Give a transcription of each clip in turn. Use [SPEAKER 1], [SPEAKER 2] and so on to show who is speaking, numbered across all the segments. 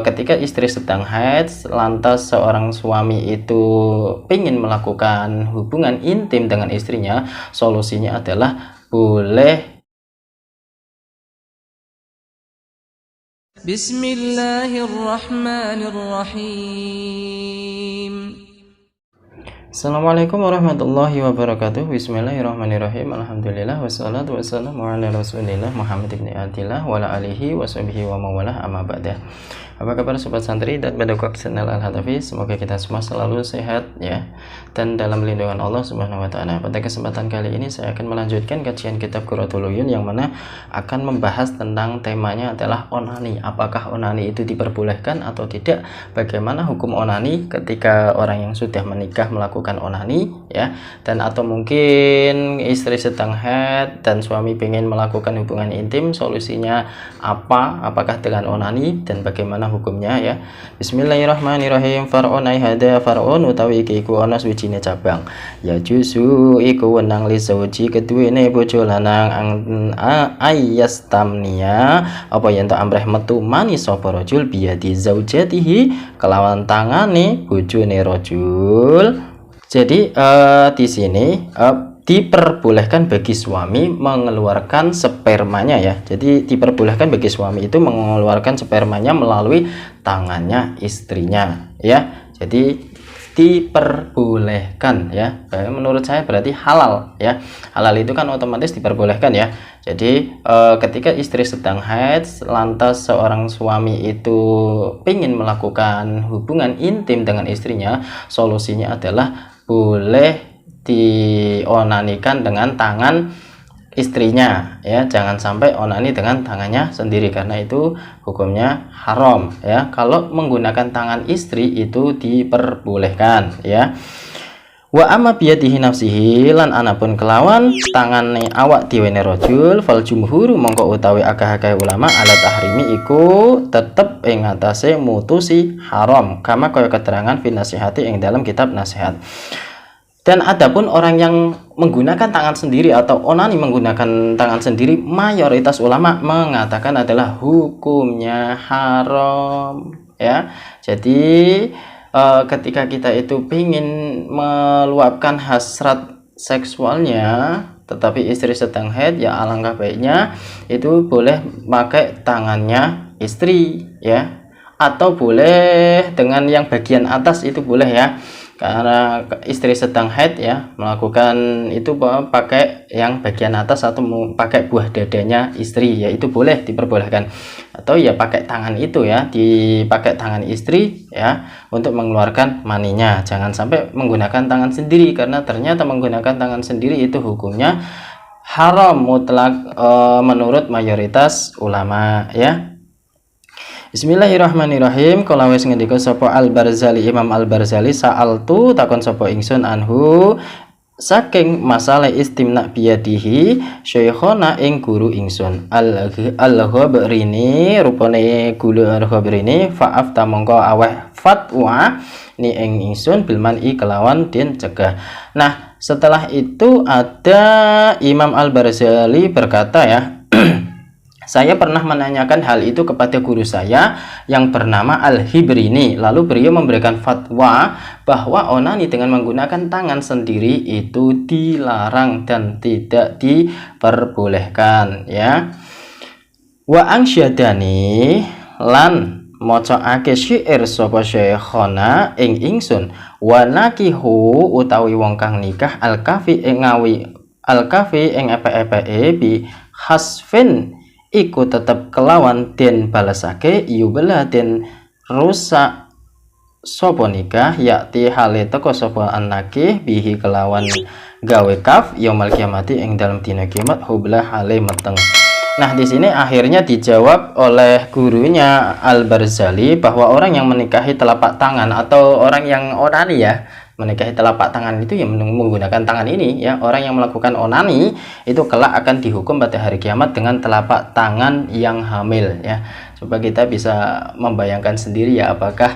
[SPEAKER 1] Ketika istri sedang haid, lantas seorang suami itu ingin melakukan hubungan intim dengan istrinya, solusinya adalah boleh.
[SPEAKER 2] Bismillahirrahmanirrahim.
[SPEAKER 1] Assalamualaikum warahmatullahi wabarakatuh. Bismillahirrahmanirrahim. Alhamdulillah wassalatu wassalamu ala Rasulillah Muhammad ibn Abdillah wa ala alihi washabihi wa mawalah amma ba'dah. Apa kabar sobat santri dan pendukung channel Al-Hatafi? Semoga kita semua selalu sehat ya dan dalam lindungan Allah Subhanahu wa taala. Pada kesempatan kali ini saya akan melanjutkan kajian kitab Qurratul Uyun yang mana akan membahas tentang temanya adalah onani. Apakah onani itu diperbolehkan atau tidak? Bagaimana hukum onani ketika orang yang sudah menikah melakukan onani ya, dan atau mungkin istri sedang haid dan suami ingin melakukan hubungan intim, solusinya apa? Apakah dengan onani dan bagaimana hukumnya ya. Bismillahirrahmanirrahim. Far'un ai hada far'un utawi iki iku ana suwijine cabang. Ya jusu iku wenang li zawji keduwene bojo lanang ayyastamnia apa yen tok amreh metu manis sapa rajul biadi zaujatihi kelawan tangane bojone rajul. Jadi di sini diperbolehkan bagi suami mengeluarkan spermanya ya. Jadi diperbolehkan bagi suami itu mengeluarkan spermanya melalui tangannya istrinya ya. Jadi diperbolehkan ya. Menurut saya berarti halal ya. Halal itu kan otomatis diperbolehkan ya. Jadi ketika istri sedang haid, lantas seorang suami itu ingin melakukan hubungan intim dengan istrinya, solusinya adalah boleh dionanikan dengan tangan istrinya ya, jangan sampai onani dengan tangannya sendiri karena itu hukumnya haram ya. Kalau menggunakan tangan istri itu diperbolehkan ya. Wa amma biyadihi nafsihi lan anapun kelawan tangane awak diwene rajul fal jumhur mongko utawi akeh-akeh ulama ala tahrimi iku tetep ing atase mutusi haram kama kaya keterangan fi nasihati ing dalam kitab nasihat. Dan adapun orang yang menggunakan tangan sendiri atau onani menggunakan tangan sendiri, mayoritas ulama mengatakan adalah hukumnya haram ya. Jadi ketika kita itu ingin meluapkan hasrat seksualnya tetapi istri sedang haid, ya alangkah baiknya itu boleh pakai tangannya istri ya, atau boleh dengan yang bagian atas itu boleh ya. Karena istri sedang haid ya, melakukan itu pakai yang bagian atas atau pakai buah dadanya istri ya, itu boleh diperbolehkan. Atau ya pakai tangan itu ya, dipakai tangan istri ya untuk mengeluarkan maninya. Jangan sampai menggunakan tangan sendiri karena ternyata menggunakan tangan sendiri itu hukumnya haram mutlak menurut mayoritas ulama ya. Bismillahirrahmanirrahim. Kala wis ngendika sapa Al-Barzali, Imam Al-Barzali, sa'altu takon sapa ingsun anhu saking masalah istimna biyadihi syekhona ing guru ingsun Al-Ghabrini rupane guru Al-Ghabrini fa'afta mongko aweh fatwa ni ing ingsun bilman kelawan den cegah. Nah, setelah itu ada Imam Al-Barzali berkata ya, saya pernah menanyakan hal itu kepada guru saya yang bernama Al-Hibrini. Lalu beliau memberikan fatwa bahwa onani dengan menggunakan tangan sendiri itu dilarang dan tidak diperbolehkan ya. Wa angsyadani lan macaake syair sapa syekhona ing ingsun wa nakihu utawi wong kang nikah al-kafi ing ngawi al-kafi ing epe-epeke bi hasfin iku tetep kelawan den balasake yubela den rusak sapa nikah yakti hale teko sapa anake bihi kelawan gawe kaf yaumul kiamati ing dalam dina kiamat hubla hale meteng. Nah, di sini akhirnya dijawab oleh gurunya Al-Barzali bahwa orang yang menikahi telapak tangan atau orang yang onani ya, menikahi telapak tangan itu yang menggunakan tangan ini ya, orang yang melakukan onani itu kelak akan dihukum pada hari kiamat dengan telapak tangan yang hamil ya. Coba kita bisa membayangkan sendiri ya, apakah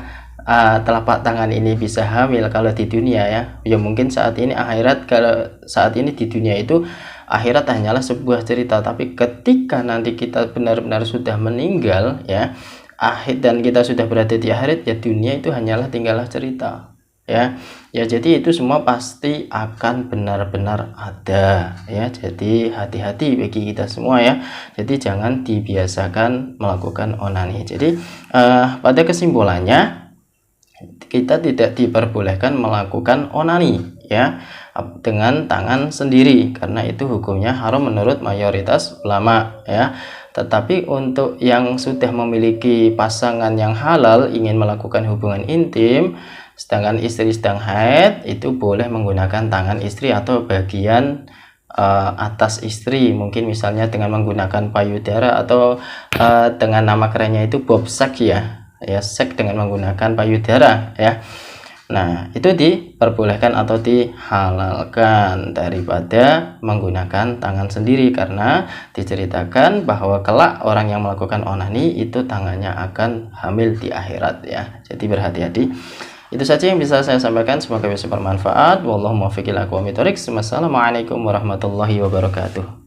[SPEAKER 1] telapak tangan ini bisa hamil kalau di dunia ya. Ya mungkin saat ini akhirat, kalau saat ini di dunia itu akhirat hanyalah sebuah cerita, tapi ketika nanti kita benar-benar sudah meninggal ya, akhir dan kita sudah berada di akhirat, ya dunia itu hanyalah tinggallah cerita. Ya, jadi itu semua pasti akan benar-benar ada ya. Jadi hati-hati bagi kita semua ya. Jadi jangan dibiasakan melakukan onani. Jadi pada kesimpulannya, kita tidak diperbolehkan melakukan onani ya dengan tangan sendiri, karena itu hukumnya haram menurut mayoritas ulama ya. Tetapi untuk yang sudah memiliki pasangan yang halal ingin melakukan hubungan intim sedangkan istri sedang haid, itu boleh menggunakan tangan istri atau bagian atas istri, mungkin misalnya dengan menggunakan payudara atau dengan nama kerennya itu bobsek ya, seks dengan menggunakan payudara ya. Nah, itu diperbolehkan atau dihalalkan daripada menggunakan tangan sendiri, karena diceritakan bahwa kelak orang yang melakukan onani itu tangannya akan hamil di akhirat ya. Jadi berhati-hati. Itu saja yang bisa saya sampaikan, semoga bisa bermanfaat. Wallahu muwaffiq ila aqwamit thoriq. Wassalamualaikum warahmatullahi wabarakatuh.